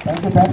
Thank you sir.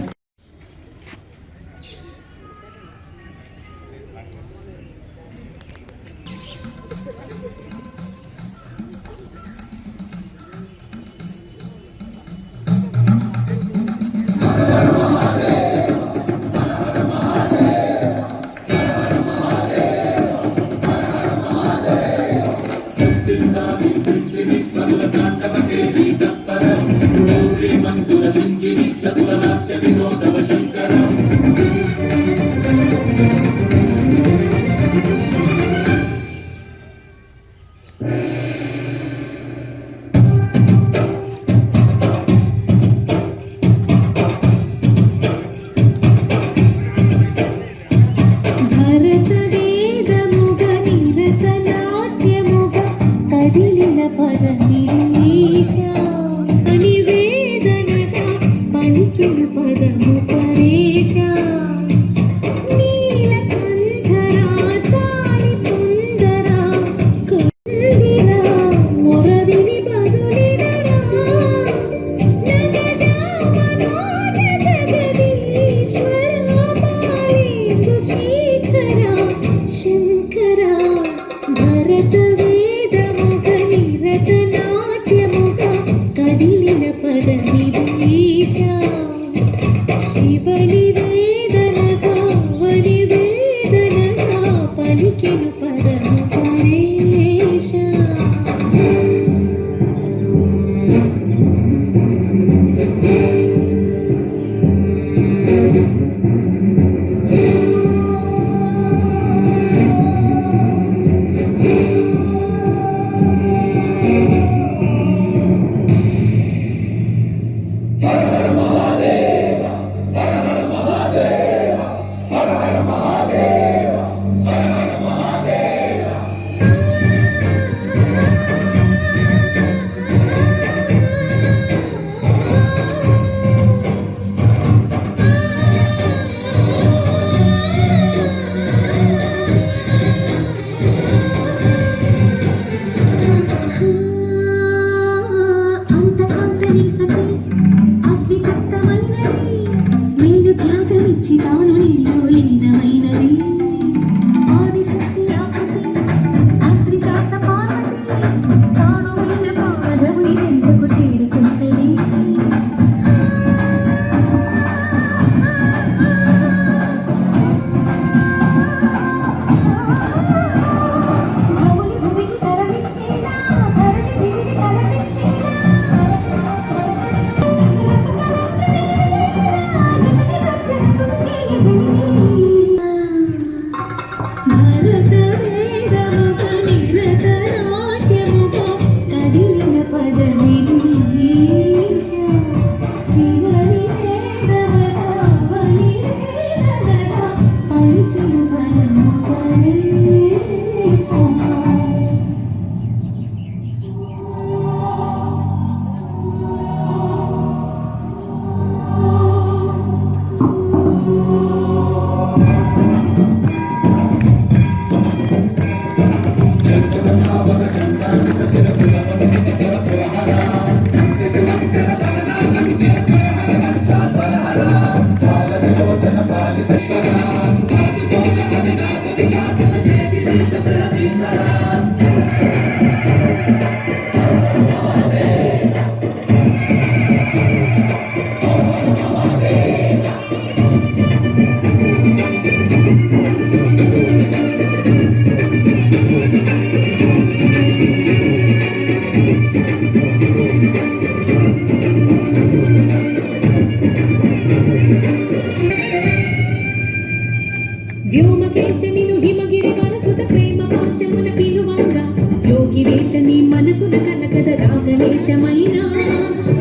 వ్యోమకేశనిను హిమగిరి వరసుత ప్రేమ పాశమున పిలువంగా యోగి వేషని మనసున కనకద రాగలేశమైన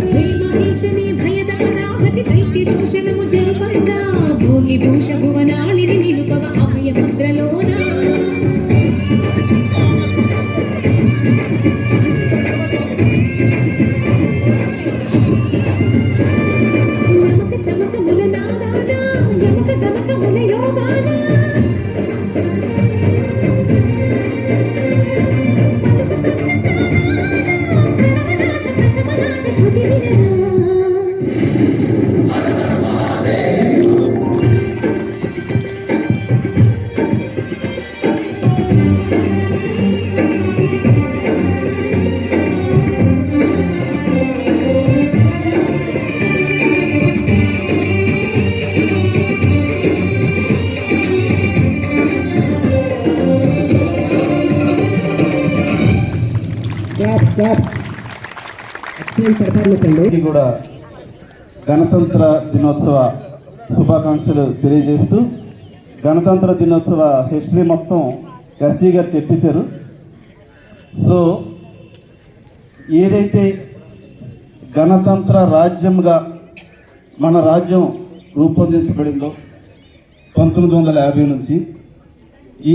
ప్రేమకేశని భయద పదాహతి దైత్య శోషణము జరుపంగా భోగి భూష భువనాళిని నిలుపవ అభయ ముద్రలోన చమకముల నాదాన యమక తమకముల యోగాన ఎక్సలెంట్ పెర్ఫార్మెన్స్ అండి. ఇది కూడా గణతంత్ర దినోత్సవ శుభాకాంక్షలు తెలియజేస్తూ గణతంత్ర దినోత్సవ హిస్టరీ మొత్తం ఎస్సీ గారు చెప్పేశారు. సో ఏదైతే గణతంత్ర రాజ్యంగా మన రాజ్యం రూపొందించబడిందో 1950 నుంచి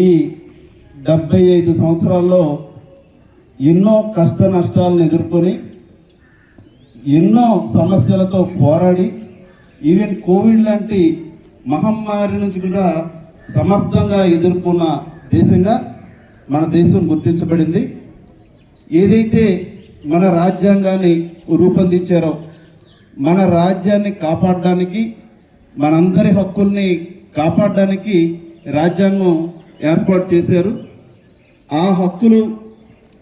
ఈ 75 సంవత్సరాల్లో ఎన్నో కష్ట నష్టాలను ఎదుర్కొని ఎన్నో సమస్యలతో పోరాడి ఈవెన్ కోవిడ్ లాంటి మహమ్మారి నుంచి కూడా సమర్థంగా ఎదుర్కొన్న దేశంగా మన దేశం గుర్తించబడింది. ఏదైతే మన రాజ్యాంగాన్ని రూపొందించారో మన రాజ్యాన్ని కాపాడడానికి మనందరి హక్కుల్ని కాపాడడానికి రాజ్యాంగం ఏర్పాటు చేశారు. ఆ హక్కులు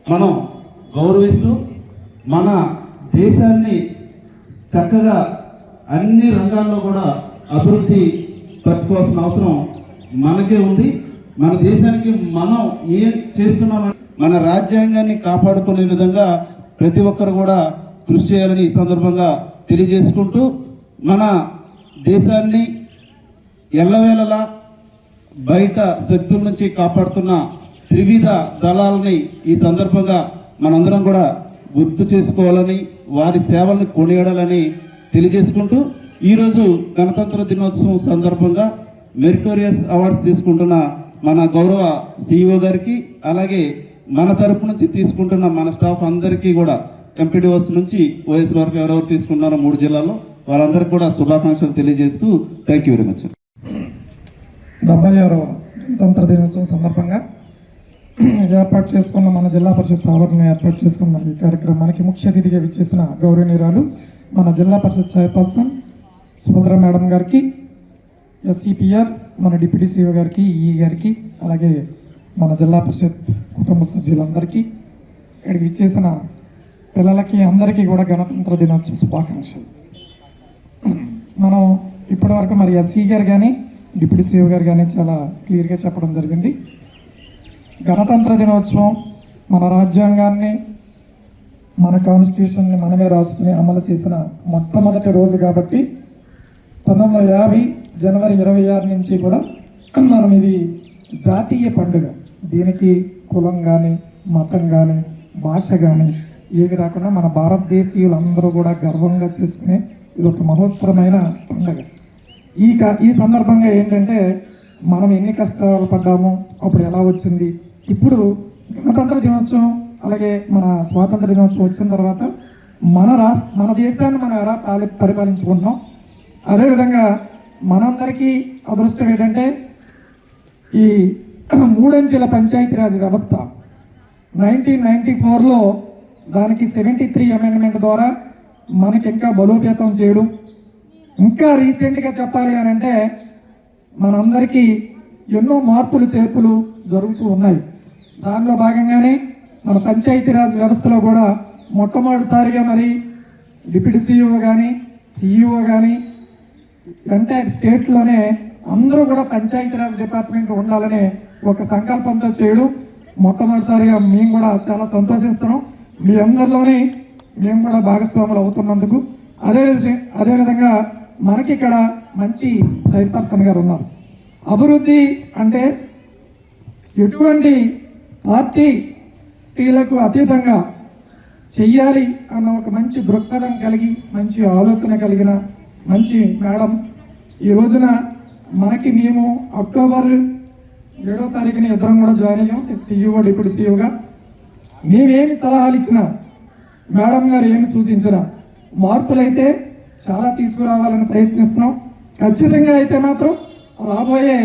మనం గౌరవిస్తూ మన దేశాన్ని చక్కగా అన్ని రంగాల్లో కూడా అభివృద్ధి పరచుకోవాల్సిన అవసరం మనకే ఉంది. మన దేశానికి మనం ఏం చేస్తున్నామని మన రాజ్యాంగాన్ని కాపాడుకునే విధంగా ప్రతి ఒక్కరు కూడా కృషి చేయాలని ఈ సందర్భంగా తెలియజేసుకుంటూ మన దేశాన్ని ఎల్లవేళలా బయట శక్తుల నుంచి కాపాడుతున్న త్రివిధ దళాలని ఈ సందర్భంగా మనందరం కూడా గుర్తు చేసుకోవాలని వారి సేవలను కొనియాడాలని తెలియజేసుకుంటూ ఈరోజు గణతంత్ర దినోత్సవం సందర్భంగా మెరిటోరియస్ అవార్డ్స్ తీసుకుంటున్న మన గౌరవ సిఇఓ గారికి అలాగే మన తరపు నుంచి తీసుకుంటున్న మన స్టాఫ్ అందరికీ కూడా ఎంపీడీఓస్ నుంచి ఓఎస్ వరకు ఎవరెవరు తీసుకున్నారో 3 జిల్లాల్లో వాళ్ళందరికీ కూడా శుభాకాంక్షలు తెలియజేస్తూ థ్యాంక్ యూ వెరీ మచ్. 76వ గణతంత్ర దినోత్సవం సందర్భంగా ఏర్పాటు చేసుకున్న మన జిల్లా పరిషత్ ఆవరణ ఏర్పాటు చేసుకున్న ఈ కార్యక్రమానికి ముఖ్య అతిథిగా విచ్చేసిన గౌరవనీయురాలు మన జిల్లా పరిషత్ చైర్పర్సన్ సుభద్ర మేడం గారికి, ఎస్సీపీఆర్ మన డిప్యూటీ సీఓ గారికి, ఈ గారికి, అలాగే మన జిల్లా పరిషత్ కుటుంబ సభ్యులందరికీ, ఇక్కడికి విచ్చేసిన పిల్లలకి అందరికీ కూడా గణతంత్ర దినోత్సవ శుభాకాంక్షలు. మనం ఇప్పటివరకు మరి ఎస్సీ గారు కానీ డిప్యూటీ సీఓ గారు కానీ చాలా క్లియర్గా చెప్పడం జరిగింది. గణతంత్ర దినోత్సవం మన రాజ్యాంగాన్ని మన కాన్స్టిట్యూషన్ని మనమే రాసుకుని అమలు చేసిన మొట్టమొదటి రోజు కాబట్టి 1950 జనవరి 26 నుంచి కూడా మనం ఇది జాతీయ పండుగ. దీనికి కులం కానీ మతం కానీ భాష కానీ ఏవి రాకుండా మన భారతదేశీయులందరూ కూడా గర్వంగా చేసుకునే ఇది ఒక మహోత్తరమైన పండుగ. ఈ సందర్భంగా ఏంటంటే మనం ఎన్ని కష్టాలు పడ్డామో అప్పుడు ఎలా వచ్చింది, ఇప్పుడు గణతంత్ర దినోత్సవం అలాగే మన స్వాతంత్ర దినోత్సవం వచ్చిన తర్వాత మన దేశాన్ని మనం ఎలా పరిపాలించుకుంటున్నాం. అదేవిధంగా మనందరికీ అదృష్టం ఏంటంటే ఈ 3 అంచెల పంచాయతీరాజ్ వ్యవస్థ 1994లో దానికి 73 అమెండ్మెంట్ ద్వారా మనకి ఇంకా బలోపేతం చేయడం, ఇంకా రీసెంట్గా చెప్పాలి అని అంటే మనందరికీ ఎన్నో మార్పులు చేర్పులు జరుగుతూ ఉన్నాయి. దానిలో భాగంగానే మన పంచాయతీరాజ్ వ్యవస్థలో కూడా మొట్టమొదటిసారిగా మరి డిప్యూటీ సీఈఓ కానీ సిఇఓ కానీ ఎంటైర్ స్టేట్లోనే అందరూ కూడా పంచాయతీరాజ్ డిపార్ట్మెంట్ ఉండాలనే ఒక సంకల్పంతో చేయడం మొట్టమొదటిసారిగా మేము కూడా చాలా సంతోషిస్తున్నాం. మీ అందరిలోని మేము కూడా భాగస్వాములు అవుతున్నందుకు. అదేవిధంగా మనకి ఇక్కడ మంచి చైర్పర్సన్ గారు ఉన్నారు. అభివృద్ధి అంటే ఎటువంటి పార్టీలకు అతీతంగా చెయ్యాలి అన్న ఒక మంచి దృక్పథం కలిగి మంచి ఆలోచన కలిగిన మంచి మేడం. ఈ రోజున మనకి మేము అక్టోబర్ 7వ తారీఖున ఇద్దరం కూడా జాయిన్ అయ్యాం సిఇఓ డిప్యూటీ సిఇఓగా. మేమేమి సలహాలు ఇచ్చినా మేడం గారు ఏమి సూచించినా మార్పులైతే చాలా తీసుకురావాలని ప్రయత్నిస్తున్నాం. ఖచ్చితంగా అయితే మాత్రం రాబోయే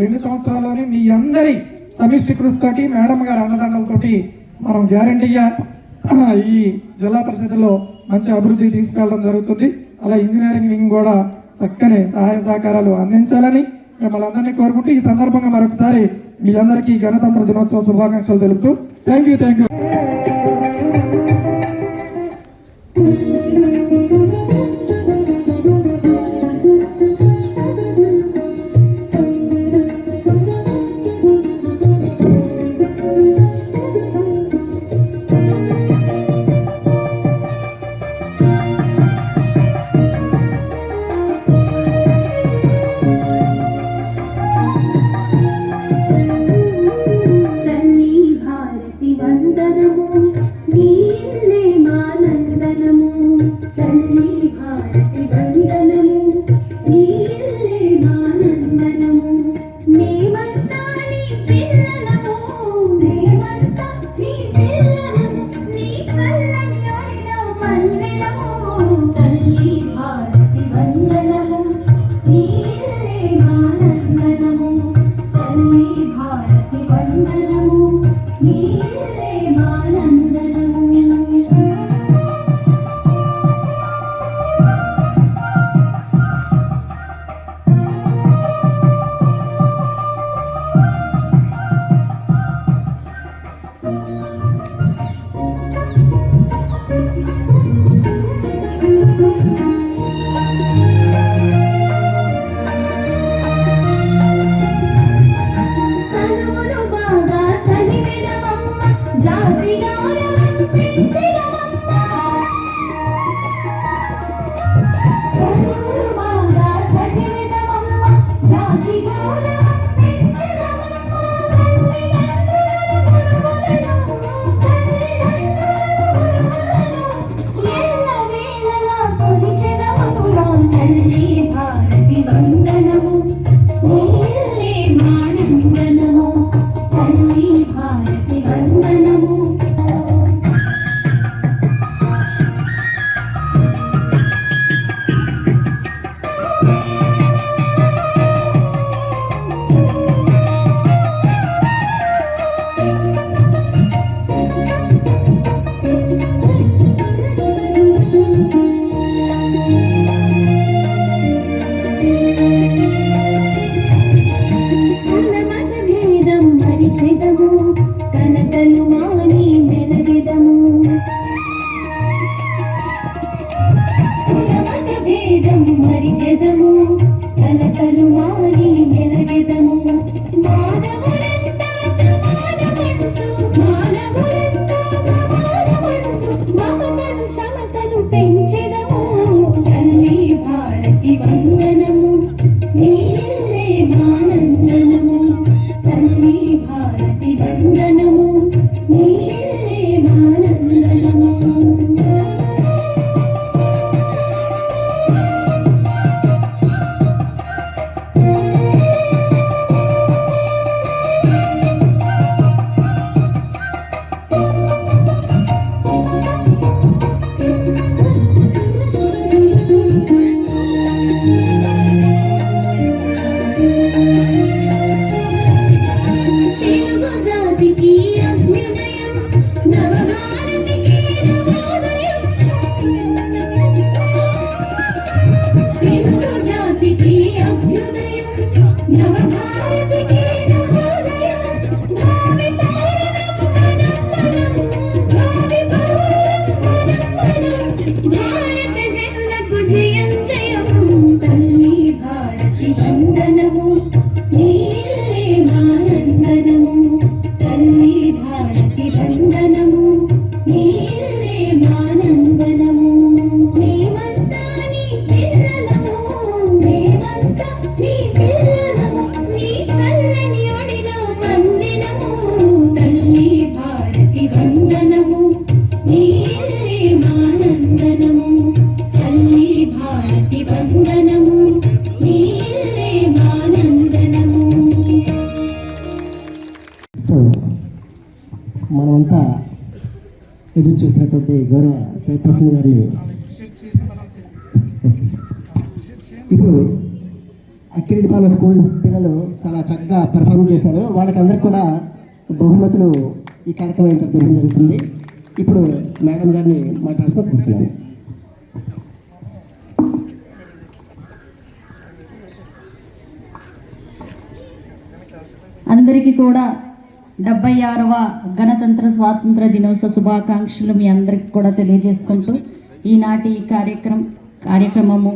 2 సంవత్సరాల్లోనే మీ అందరి సమిష్టి కృషితోటి మేడం గారి అండదండలతోటి మనం గ్యారంటీగా ఈ జిల్లా పరిషత్లో మంచి అభివృద్ధి తీసుకెళ్ళడం జరుగుతుంది. అలా ఇంజనీరింగ్ వింగ్ కూడా చక్కని సహాయ సహకారాలు అందించాలని మిమ్మల్ని అందరినీ కోరుకుంటూ ఈ సందర్భంగా మరొకసారి మీ అందరికీ గణతంత్ర దినోత్సవ శుభాకాంక్షలు తెలుపుతూ థ్యాంక్ యూ. నీలే మానందనము తెలుగు జాతికి అభ్యుదయం నవభారతికి నవోదయం తెలుగు జాతికి అభ్యుదయం నవభారతికి నవోదయం భావి భారత జనులకు జయం జయం తల్లి భారతి వందనము నీలే మానందనము తల్లి భారతి వందనము నీలే మానందనము మేమంతా నీ పిల్లలము మేమంతా నీ పిల్లలము నీ చల్లని ఒడిలో పల్లెలము తల్లి భారతి వందనము నీలే మానందనము తల్లి భారతి వందనము నీలే మానందనము నెక్స్ట్ మనమంతా ఎదురు చూస్తున్నటువంటి గౌరవ చైర్పర్సన్ గారిని ఓకే సార్. ఇప్పుడు అక్కిరెడ్డిపాలెం స్కూల్ పిల్లలు చాలా చక్కగా పెర్ఫార్మ్ చేశారు. వాళ్ళకందరికీ కూడా బహుమతులు ఈ కార్యక్రమం ఇంత ఇవ్వడం జరుగుతుంది. ఇప్పుడు మేడం గారిని మాట్లాడుతూ కూర్చున్నాను. అందరికీ కూడా 76వ గణతంత్ర స్వాతంత్ర దినోత్సవ శుభాకాంక్షలు మీ అందరికి కూడా తెలియజేసుకుంటూ ఈనాటి ఈ కార్యక్రమము